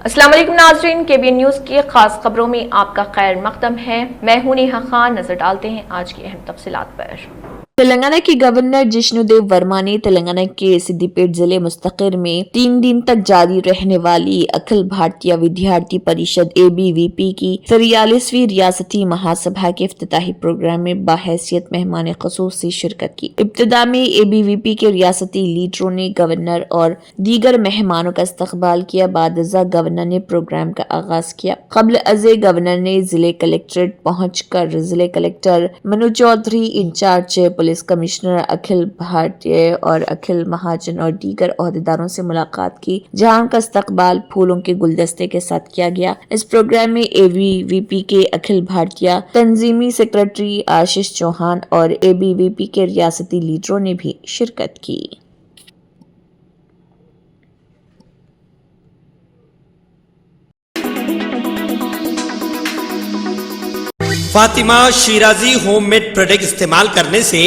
अस्सलाम वालेकुम नाज़रीन, KBN न्यूज़ की खास खबरों में आपका खैर मकदम है। मैं हूं नेहा खान। नजर डालते हैं आज की अहम तफसीलात पर। तेलंगाना के गवर्नर जिष्णुदेव वर्मा ने तेलंगाना के सिद्दीपेट जिले मुस्तकिर में 3 दिन तक जारी रहने वाली अखिल भारतीय विद्यार्थी परिषद ABVP की 43वीं रियासती महासभा के इफ्तिताही प्रोग्राम में बाहैसियत मेहमान खसूस से शिरकत की। इब्तिदा में ABVP के रियासती लीडरों ने गवर्नर और दीगर मेहमानों का इस्तकबाल किया। बाद गवर्नर ने प्रोग्राम का आगाज किया। कबल अज़े गवर्नर ने जिले कलेक्ट्रेट पहुंचकर जिले collector Manu Chaudhary, in charge police commissioner Akhil Bhartiya और अखिल महाजन और दीगर ओहदेदारों से मुलाकात की, जहां उनका इस्तकबाल फूलों के गुलदस्ते के साथ किया गया। इस प्रोग्राम में ABVP के अखिल भारतीय तंजीमी सेक्रेटरी आशीष चौहान और ABVP के रियासती लीडरों ने भी शिरकत की। फातिमा शिराजी होममेड प्रोडक्ट इस्तेमाल करने से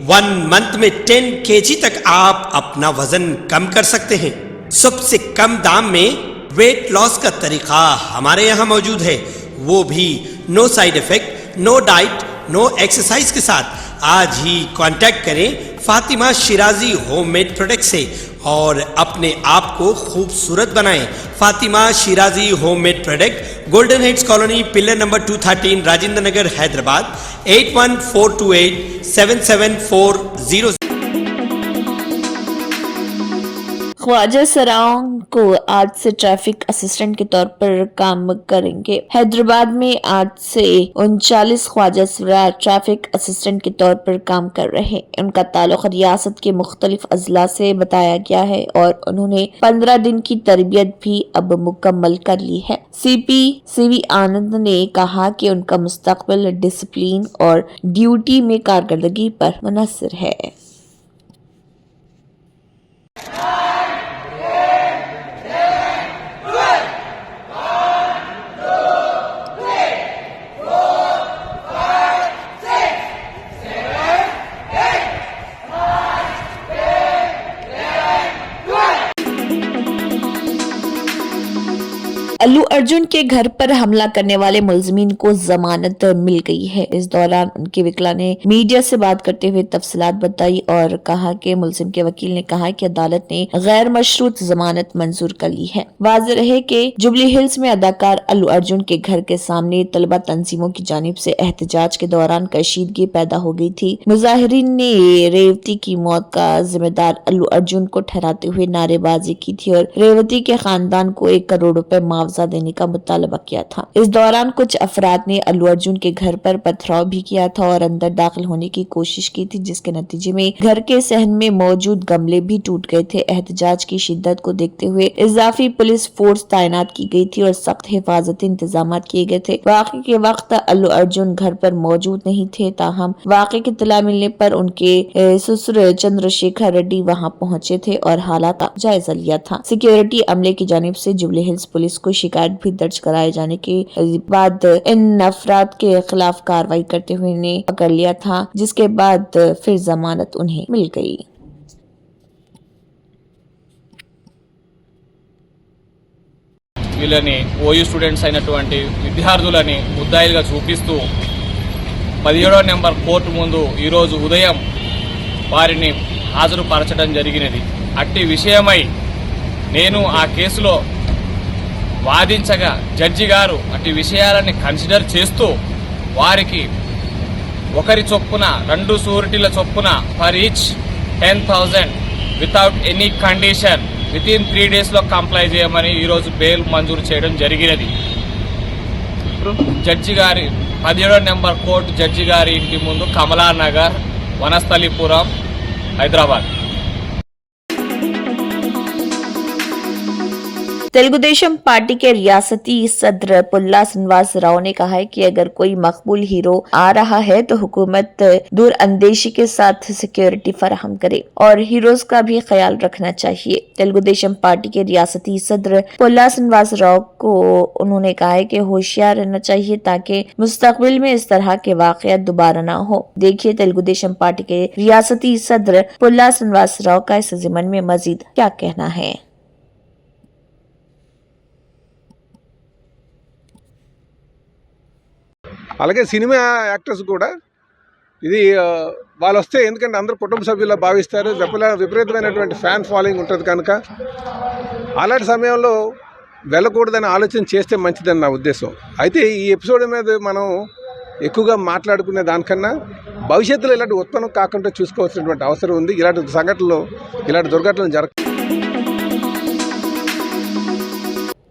1 मंथ में 10 kg तक आप अपना वजन कम कर सकते हैं। सबसे कम दाम में वेट लॉस का तरीका हमारे यहाँ मौजूद है, वो भी no side effect, no diet, no exercise के साथ। आज ही कांटेक्ट करें फातिमा शिराजी होममेड प्रोडक्ट से और अपने आप को खूबसूरत बनाएं। Fatima Shirazi homemade product, golden heads colony, pillar number 213, Rajendra Nagar, Hyderabad 8142877400। ख्वाजा सराओं को आज से ट्रैफिक असिस्टेंट के तौर पर काम करेंगे। हैदराबाद में आज से 39 ख्वाजा सरा ट्रैफिक असिस्टेंट के तौर पर काम कर रहे हैं। उनका ताल्लुक रियासत के मुख्तलिफ अजला से बताया गया है और उन्होंने 15 दिन की तरबियत भी अब मुकम्मल कर ली है। CP CV आनंद ने कहा कि उनका मुस्तकबिल डिसिप्लिन और ड्यूटी में कारकर्दगी पर मुनहसर है। अल्लू अर्जुन के घर पर हमला करने वाले मुलजिमीन को जमानत मिल गई है। इस दौरान उनके वकील ने मीडिया से बात करते हुए तफसीलात बताई और कहा कि मुलजिम के वकील ने कहा कि अदालत ने गैर मशरूत जमानत मंजूर कर ली है। वाज़ेह रहे कि जुबली हिल्स में अदाकार अल्लू अर्जुन के घर के सामने तलबा तंजीमों की जानिब से एहतजाज के दौरान कशीदगी पैदा हो गई थी। मुजाहिरीन ने रेवती की मौत का जिम्मेदार अल्लू अर्जुन को ठहराते हुए नारेबाजी की थी और रेवती के खानदान को 1 करोड़ रुपए मुआवजा देने का मुतालबा किया था। इस दौरान कुछ अफराद ने अल्लू अर्जुन के घर पर पथराव भी किया था और अंदर दाखिल होने की कोशिश की थी, जिसके नतीजे में घर के सहन में मौजूद गमले भी टूट गए थे। एहतजाज की शिद्दत को देखते हुए इजाफी पुलिस फोर्स तैनात की गई थी और सख्त हिफाजती इंतजाम किए गए थे। वाक़े के वक्त अल्लू अर्जुन घर पर मौजूद नहीं थे, ताहम वाक़े की इत्तला मिलने पर उनके ससुर चंद्रशेखर रेड्डी वहां पहुंचे थे और हालात का जायजा लिया था। सिक्योरिटी अमले की जानिब से जुबली हिल्स पुलिस को शिकायत भी दर्ज कराए जाने के बाद इन अफराद के खिलाफ कार्रवाई करते हुए इन्हें पकड़ लिया था, जिसके बाद फिर जमानत उन्हें मिल गई। వీళ్ళని ఓయూ స్టూడెంట్స్ అయినటువంటి విద్యార్థులని ముద్దాయిలుగా చూపిస్తూ 17వ నెంబర్ కోర్టు ముందు ఈరోజు ఉదయం వారిని హాజరుపరచడం జరిగినది. అట్టి విషయమై నేను ఆ కేసులో వాదించగా జడ్జి గారు అట్టి విషయాలని కన్సిడర్ చేస్తూ వారికి ఒకరి చొప్పున 2 షూరిటీల చొప్పున for each 10,000 without any condition within 3 daysలో కంప్లై చేయమని ఈరోజు బెయిల్ మంజూరు చేయడం జరిగినది. జడ్జి గారి 17వ నెంబర్ కోర్టు జడ్జి గారి ఇంటి ముందు కమలానగర్, వనస్థలిపురం, హైదరాబాద్. तेलुगुदेशम पार्टी के रियासती सदर पुल्ला श्रीनिवास राव ने कहा है कि अगर कोई मकबूल हीरो आ रहा है तो हुकूमत दूर अंदेशी के साथ सिक्योरिटी फराहम करे और हीरोज का भी ख्याल रखना चाहिए। तेलुगुदेशम पार्टी के रियासती सदर पुल्ला श्रीनिवास राव को उन्होंने कहा है कि होशियार रहना चाहिए ताकि मुस्तकबिल में इस तरह के वाकयात दोबारा ना हो। देखिए तेलुगुदेशम पार्टी के रियासती सदर पुल्ला श्रीनिवास राव का इस ज़िमन में मजीद क्या कहना है। అలాగే సినిమా యాక్టర్స్ కూడా ఇది వాళ్ళు వస్తే, ఎందుకంటే అందరూ కుటుంబ సభ్యుల్లో భావిస్తారు, విపరీతమైనటువంటి ఫ్యాన్ ఫాలోయింగ్ ఉంటుంది కనుక అలాంటి సమయంలో వెళ్ళకూడదని ఆలోచన చేస్తే మంచిదని నా ఉద్దేశం. అయితే ఈ ఎపిసోడ్ మీద మనం ఎక్కువగా మాట్లాడుకునే దానికన్నా భవిష్యత్తులో ఇలాంటి ఉత్పన్నం కాకుండా చూసుకోవాల్సినటువంటి అవసరం ఉంది. ఇలాంటి సంఘటనలు, ఇలాంటి దుర్ఘటనలు జరగ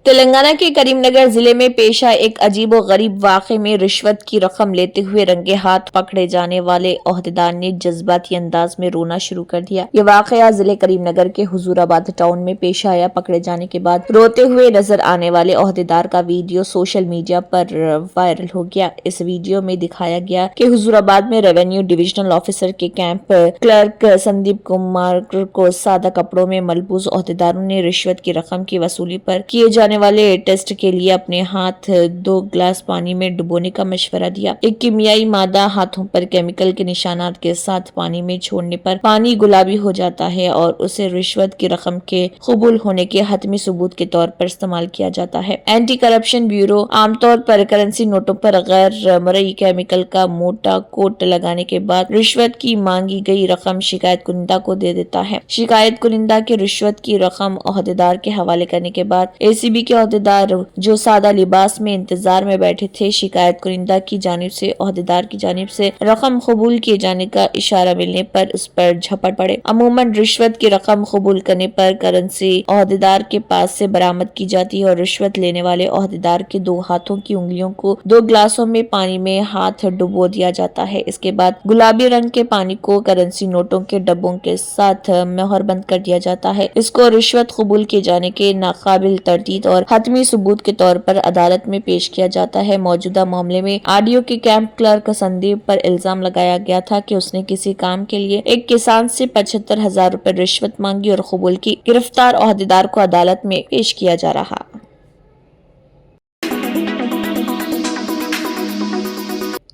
तेलंगाना के करीमनगर जिले में पेशा एक अजीबो गरीब वाक़े में रिश्वत की रकम लेते हुए रंगे हाथ पकड़े जाने वाले ओहदेदार ने जज्बाती अंदाज में रोना शुरू कर दिया। ये वाक़या जिले करीमनगर के हुजूराबाद टाउन में पेश आया। पकड़े जाने के बाद रोते हुए नजर आने वाले ओहदेदार का वीडियो सोशल मीडिया पर वायरल हो गया। इस वीडियो में दिखाया गया कि हुजूराबाद में रेवेन्यू डिविजनल ऑफिसर के कैंप क्लर्क संदीप कुमार को सादा कपड़ों में मलबूस ओहदेदारों ने रिश्वत की रकम की वसूली पर किए जाने वाले टेस्ट के लिए अपने हाथ 2 गिलास पानी में डुबोने का मशवरा दिया। एक कीमियाई मादा हाथों पर केमिकल के निशानात के साथ पानी में छोड़ने पर पानी गुलाबी हो जाता है और उसे रिश्वत की रकम के कबूल होने के हतमी सबूत के तौर पर इस्तेमाल किया जाता है। एंटी करप्शन ब्यूरो आमतौर पर करेंसी नोटों पर गैर मरई केमिकल का मोटा कोट लगाने के बाद रिश्वत की मांगी गई रकम शिकायत कुनिंदा को दे देता है। शिकायत कुनिंदा की रिश्वत की रकम ओहदेदार के हवाले करने के बाद एसीबी के ओहदेदार जो सादा लिबास में इंतजार में बैठे थे, शिकायत कुनिंदा की जानिब से ओहदेदार की जानिब से रकम कबूल किए जाने का इशारा मिलने पर उस पर झपट पड़े। अमूमन रिश्वत की रकम कबूल करने पर करेंसी ओहदेदार के पास से बरामद की जाती है और रिश्वत लेने वाले ओहदेदार के 2 हाथों की उंगलियों को 2 गिलासों में पानी में हाथ डुबो दिया जाता है। इसके बाद गुलाबी रंग के पानी को करेंसी नोटों के डब्बों के साथ मोहरबंद कर दिया जाता है। इसको रिश्वत कबूल किए जाने के नाकाबिल तरदीद और हतमी सबूत के तौर पर अदालत में पेश किया जाता है। मौजूदा मामले में आरडीओ के कैंप क्लर्क संदीप पर इल्जाम लगाया गया था कि उसने किसी काम के लिए एक किसान से 75,000 रुपए रिश्वत मांगी और कबूल की। गिरफ्तार ओहदेदार को अदालत में पेश किया जा रहा।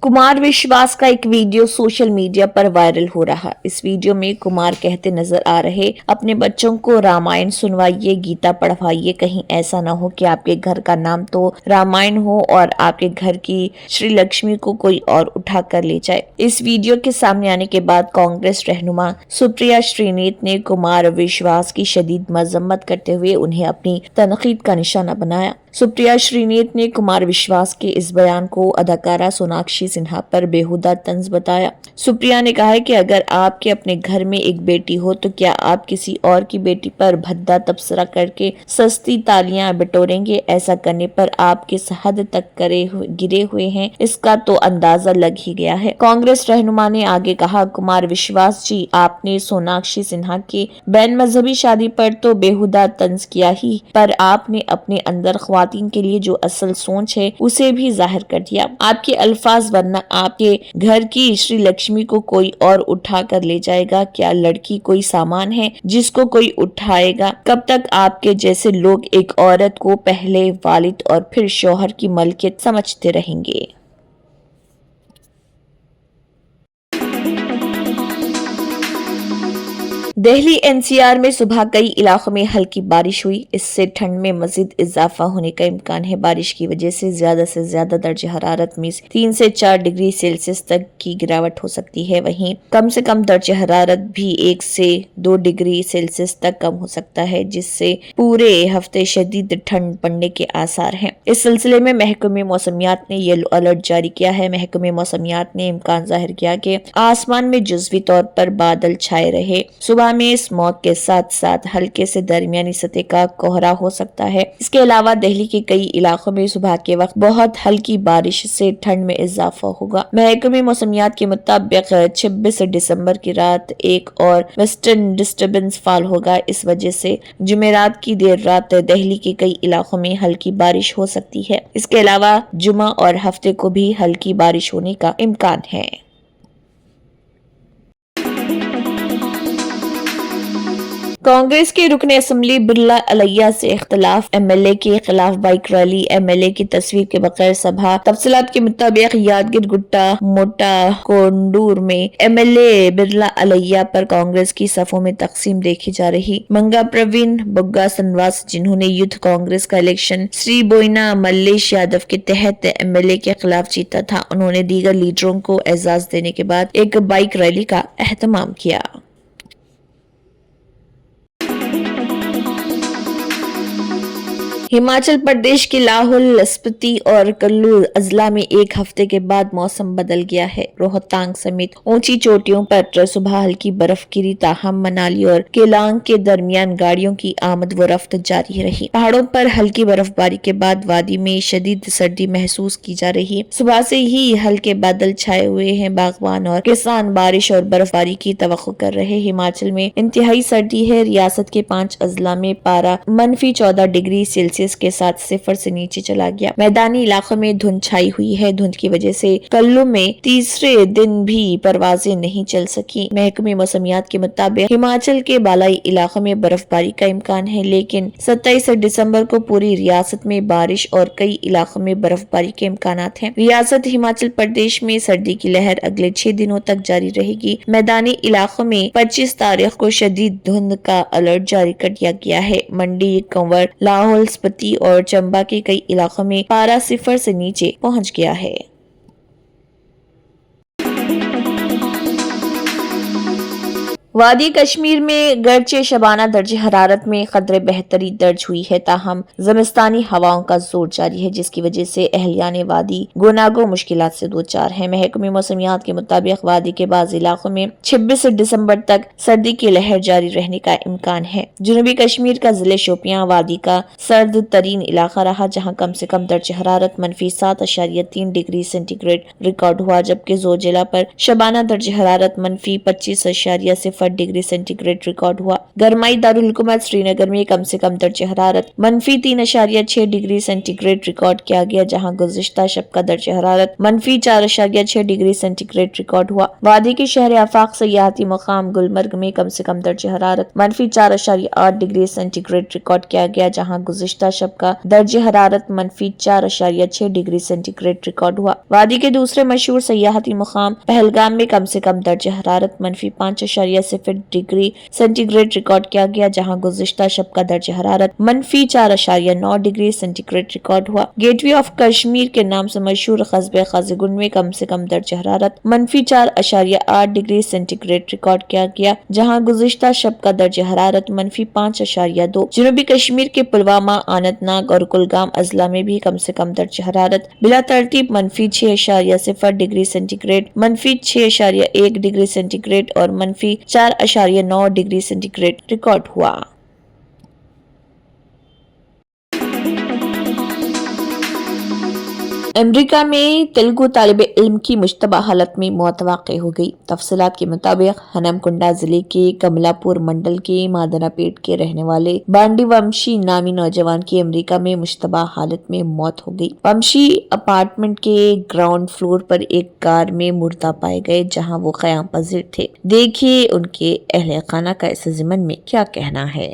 कुमार विश्वास का एक वीडियो सोशल मीडिया पर वायरल हो रहा। इस वीडियो में कुमार कहते नजर आ रहे, अपने बच्चों को रामायण सुनवाइए, गीता पढ़वाइए, कहीं ऐसा ना हो कि आपके घर का नाम तो रामायण हो और आपके घर की श्री लक्ष्मी को कोई और उठा कर ले जाए। इस वीडियो के सामने आने के बाद कांग्रेस रहनुमा सुप्रिया श्रीनेत ने कुमार विश्वास की शदीद मजम्मत करते हुए उन्हें अपनी तनकीद का निशाना बनाया। सुप्रिया श्रीनेत ने कुमार विश्वास के इस बयान को अदाकारा सोनाक्षी सिन्हा पर बेहुदा तंज बताया। सुप्रिया ने कहा है कि अगर आपके अपने घर में एक बेटी हो तो क्या आप किसी और की बेटी पर भद्दा तबसरा करके सस्ती तालियां बटोरेंगे? ऐसा करने पर आप किस हद तक गिरे हुए हैं इसका तो अंदाजा लग ही गया है। कांग्रेस रहनुमा ने आगे कहा, कुमार विश्वास जी, आपने सोनाक्षी सिन्हा के बैन मजहबी शादी पर तो बेहुदा तंज किया ही, पर आपने अपने अंदर ख्वातीन के लिए जो असल सोच है उसे भी जाहिर कर दिया। आपके अल्फाज, वरना आपके घर की श्री लक्ष्मी को कोई और उठा कर ले जाएगा। क्या लड़की कोई सामान है जिसको कोई उठाएगा? कब तक आपके जैसे लोग एक औरत को पहले वालिद और फिर शौहर की मलकियत समझते रहेंगे? दिल्ली एनसीआर में सुबह कई इलाकों में हल्की बारिश हुई। इससे ठंड में मजीद इजाफा होने का इम्कान है। बारिश की वजह से ज्यादा दर्जे हरारत में 3 से 4 डिग्री सेल्सियस तक की गिरावट हो सकती है। वहीं कम से कम दर्जे हरारत भी 1 से 2 डिग्री सेल्सियस तक कम हो सकता है, जिससे पूरे हफ्ते शदीद ठंड पड़ने के आसार हैं। इस सिलसिले में महकमे मौसमियात ने येलो अलर्ट जारी किया है। महकमे मौसमियात ने इम्कान जाहिर किया कि आसमान में जुज़वी तौर पर बादल छाए रहे। सुबह में स्मॉग के साथ साथ हल्के से दरमियानी सतह का कोहरा हो सकता है। इसके अलावा दिल्ली के कई इलाकों में सुबह के वक्त बहुत हल्की बारिश से ठंड में इजाफा होगा। महकमे मौसमियात के मुताबिक 26 दिसंबर की रात एक और वेस्टर्न डिस्टर्बेंस फॉल होगा। इस वजह से जुमेरात की देर रात दिल्ली के कई इलाकों में हल्की बारिश हो सकती है। इसके अलावा जुमा और हफ्ते को भी हल्की बारिश होने का इम्कान है। कांग्रेस के रुकने असेंबली बिरला अलैया से इख्तलाफ, एमएलए के खिलाफ बाइक रैली, एमएलए की तस्वीर के बगैर सभा। तफसीलात के मुताबिक यादगिर गुट्टा मोटा कोंडूर में एमएलए बिरला अलैया पर कांग्रेस की सफों में तकसीम देखी जा रही। मंगा प्रवीण बुग्गा सनवास, जिन्होंने यूथ कांग्रेस का इलेक्शन श्री बोइना मल्लेश यादव के तहत एमएलए के खिलाफ जीता था, उन्होंने दीगर लीडरों को एजाज देने के बाद एक बाइक रैली का एहतमाम किया। हिमाचल प्रदेश के लाहौल, स्पीति और कुल्लू अजला में एक हफ्ते के बाद मौसम बदल गया है। रोहतांग समेत ऊंची चोटियों पर सुबह हल्की बर्फ गिरी, ताहम मनाली और केलांग के दरमियान गाड़ियों की आमद व रफ्त जारी रही। पहाड़ों पर हल्की बर्फबारी के बाद वादी में शदीद सर्दी महसूस की जा रही है। सुबह से ही हल्के बादल छाए हुए हैं। बागवान और किसान बारिश और बर्फबारी की तवक्को कर रहे। हिमाचल में इंतहाई सर्दी है। रियासत के 5 अजला में पारा -14 डिग्री सेल्सियस के साथ 0 से नीचे चला गया। मैदानी इलाकों में धुंध छाई हुई है। धुंध की वजह से कुल्लू में तीसरे दिन भी परवाजें नहीं चल सकी। महकमे मौसमियात के मुताबिक हिमाचल के बालाई इलाकों में बर्फबारी का इम्कान है, लेकिन 27 दिसंबर को पूरी रियासत में बारिश और कई इलाकों में बर्फबारी के इम्कान हैं। रियासत हिमाचल प्रदेश में सर्दी की लहर अगले 6 दिनों तक जारी रहेगी। मैदानी इलाकों में 25 तारीख को शदीद धुंध का अलर्ट जारी कर दिया गया है। मंडी, कंवर, लाहौल, स्पीति और चंबा के कई इलाकों में पारा 0 से नीचे पहुंच गया है। वादी कश्मीर में गर्चे शबाना दर्ज हरारत में कदरे बेहतरी दर्ज हुई है, ताहम ज़मिस्तानी हवाओं का जोर जारी है, जिसकी वजह से अहलियान वादी गुनागो मुश्किलात से दो चार है। महकमे मौसमियात के मुताबिक वादी के बाज़ इलाकों में 26 दिसंबर तक सर्दी की लहर जारी रहने का इम्कान है। जनूबी कश्मीर का जिले शोपियां वादी का सर्द तरीन इलाका रहा, जहाँ कम से कम दर्ज हरारत -7.3 डिग्री सेंटीग्रेड रिकॉर्ड हुआ, जबकि जोजिला पर शबाना दर्ज हरारत -25.0 डिग्री सेंटीग्रेड रिकॉर्ड हुआ। गरमाई दारुल हुकूमत श्रीनगर में कम से कम दर्ज हरारत -3.6 डिग्री सेंटीग्रेड रिकॉर्ड किया गया, जहां गुज़िश्ता शब का दर्ज हरारत -4.6 डिग्री सेंटीग्रेड रिकॉर्ड हुआ। वादी के शहर आफाक सयाहती मुकाम गुलमर्ग में कम से कम दर्ज हरारत -4.8 डिग्री सेंटीग्रेड रिकॉर्ड किया गया, जहां गुज़िश्ता शब का दर्ज हरारत -4.6 डिग्री सेंटीग्रेड रिकॉर्ड हुआ। वादी के दूसरे मशहूर सयाहती मुकाम पहलगाम में कम से कम दर्ज हरारत -5.0 डिग्री सेंटीग्रेड रिकॉर्ड किया गया, जहां गुज़िश्ता शब का दर्ज हरारत -4.9 डिग्री सेंटीग्रेड रिकॉर्ड हुआ। गेटवे ऑफ कश्मीर के नाम से मशहूर कस्बे काजीगुंड में कम से कम दर्ज हरारत -4.8 डिग्री सेंटीग्रेड रिकॉर्ड किया गया, जहां गुज़िश्ता शब का दर्ज हरारत -5.2। जनूबी कश्मीर के पुलवामा, अनंतनाग और कुलगाम अजला में भी कम से कम दर्ज हरारत बिला तरतीब -6.0 डिग्री सेंटीग्रेड, -6.1 डिग्री सेंटीग्रेड और -4.9 डिग्री सेंटीग्रेड रिकॉर्ड हुआ। अमेरिका में तेलुगु तालिब इल्म की मुश्तबा हालत में मौत वाक़ हो गई। तफसीलात के मुताबिक हनमकुंडा जिले के कमलापुर मंडल के मादनापेट के रहने वाले बांडी वंशी नामी नौजवान की अमेरिका में मुश्तबा हालत में मौत हो गई। वंशी अपार्टमेंट के ग्राउंड फ्लोर पर एक कार में मुर्दा पाए गए, जहां वो क़याम पज़ीर थे। देखिए उनके अहले खाना का इस ज़िमन में क्या कहना है।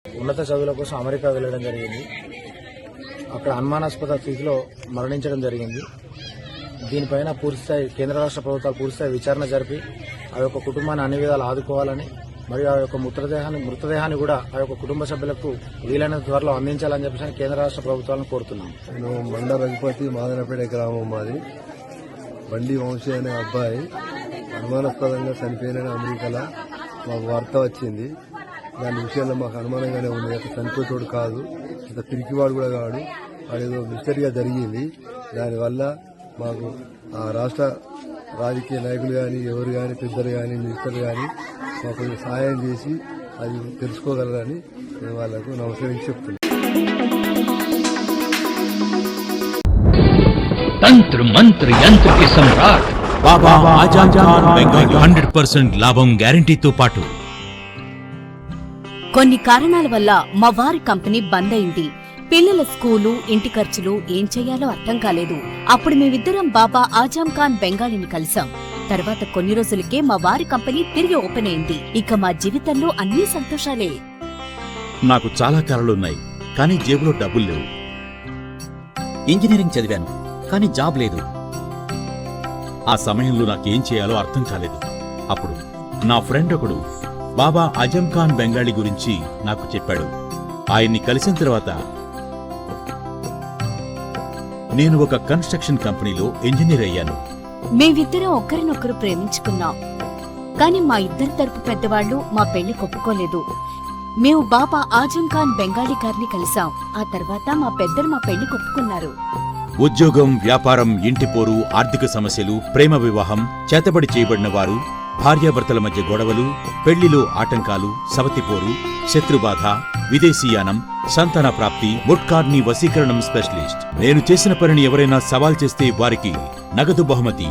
ఉన్నత చదువుల కోసం అమెరికా వెళ్ళడం జరిగింది. అక్కడ అనుమానాస్పద స్థితిలో మరణించడం జరిగింది. దీనిపైన పూర్తిస్థాయి కేంద్ర రాష్ట్ర ప్రభుత్వాలు పూర్తిస్థాయి విచారణ జరిపి ఆ యొక్క కుటుంబాన్ని అన్ని విధాలు ఆదుకోవాలని, మరియు ఆ యొక్క మృతదేహాన్ని కూడా ఆ యొక్క కుటుంబ సభ్యులకు వీలైనంత త్వరలో అందించాలని చెప్పేసి కేంద్ర రాష్ట్ర ప్రభుత్వాలను కోరుతున్నాం. నేను మండ రఘుపతి మాదనపేట గ్రామం మాది. బండి వంశీ అనే అబ్బాయి అనుమానాస్పదంగా చనిపోయిన అమెరికాలో మాకు వార్త వచ్చింది. దాని విషయంలో మాకు అనుమానంగానే ఉంది. అతను చనిపోయేటోడు కాదు, అంత పిరికివాడు కూడా కాడు, అదేదో మిస్టరీగా జరిగింది. దానివల్ల మాకు ఆ రాష్ట్ర రాజకీయ నాయకులు కానీ ఎవరు కానీ పెద్దలు కానీ మినిస్టర్లు కానీ మాకు సహాయం చేసి అది తెలుసుకోగలరని నేను వాళ్ళకు నమస్కరించి చెప్తున్నాను. तंत्र मंत्र यंत्र के सम्राट बाबा आजम खान बंगाली 100% లాభం గ్యారంటీతో పాటు. కొన్ని కారణాల వల్ల మా వారి కంపెనీ బంద్ అయింది. పిల్లల స్కూలు, ఇంటి ఖర్చులు ఏం చెయ్యాలో అర్థం కాలేదు. అప్పుడు మేమిద్దరం బాబా ఆజం ఖాన్ బెంగాలీని కలిసాం. తర్వాత కొన్ని రోజులకే మా వారి కంపెనీ తిరిగి ఓపెన్ అయింది. ఇక మా జీవితంలో అన్ని సంతోషాలే. నాకు చాలా కలలున్నాయి, కానీ జేబులో డబ్బులు లేవు. ఇంజనీరింగ్ చదివాను, కానీ జాబ్ లేదు. ఆ సమయంలో నాకేం చేయాలో అర్థం కాలేదు. అప్పుడు నా ఫ్రెండ్ ఒకడు బాబా అజం ఖాన్ బెంగాలీ గురించి నాకు చెప్పాడు. ఆయన్ని కలిసిన తర్వాత నేను ఒక కన్స్ట్రక్షన్ కంపెనీలో ఇంజనీర్ అయ్యాను. మేమిద్దరం ఒకరినొకరు ప్రేమించుకున్నాం. కాని మా ఇద్దరి తరపు పెద్దవాళ్లు మా పెళ్లి ఒప్పుకోలేదు. మేము బాబా ఆజం ఖాన్ బెంగాలీ గారిని కలిసాం. ఆ తర్వాత మా పెద్దలు మా పెళ్లి ఒప్పుకున్నారు. ఉద్యోగం, వ్యాపారం, ఇంటిపోరు, ఆర్థిక సమస్యలు, ప్రేమ వివాహం, చేతబడి చేయబడిన వారు, భార్యాభర్తల మధ్య గొడవలు, పెళ్లిలో ఆటంకాలు, సవతిపోరు, శత్రుబాధ, విదేశీయానం, సంతాన ప్రాప్తి, ముట్కార్ని వశీకరణం స్పెషలిస్ట్. నేను చేసిన పనిని ఎవరైనా సవాల్ చేస్తే వారికి నగదు బహుమతి.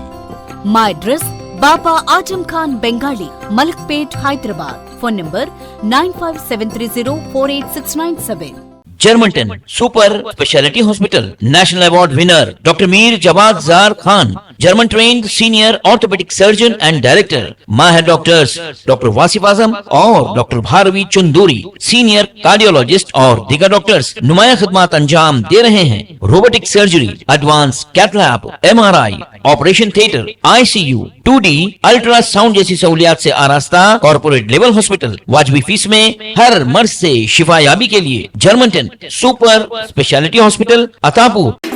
మా address Baba Azam Khan Bengali, Malakpet, Hyderabad. Phone number 9573048697. Germantown Super Speciality Hospital. National Award winner Dr. Mir Jawad Zar Khan, German trained senior orthopedic surgeon and director. Mahir doctors Dr. Wasif Azam और Dr. Bharvi Chunduri, senior cardiologist और दिगर doctors नुमाया खिदमत अंजाम दे रहे हैं. Robotic surgery, advance cath lab, MRI, operation theatre, ICU, 2D ultrasound जैसी सहूलियात से आरास्ता कॉर्पोरेट लेवल हॉस्पिटल. वाजबी फीस में हर मर्ज से शिफायाबी के लिए Germanten super speciality hospital, Attapur.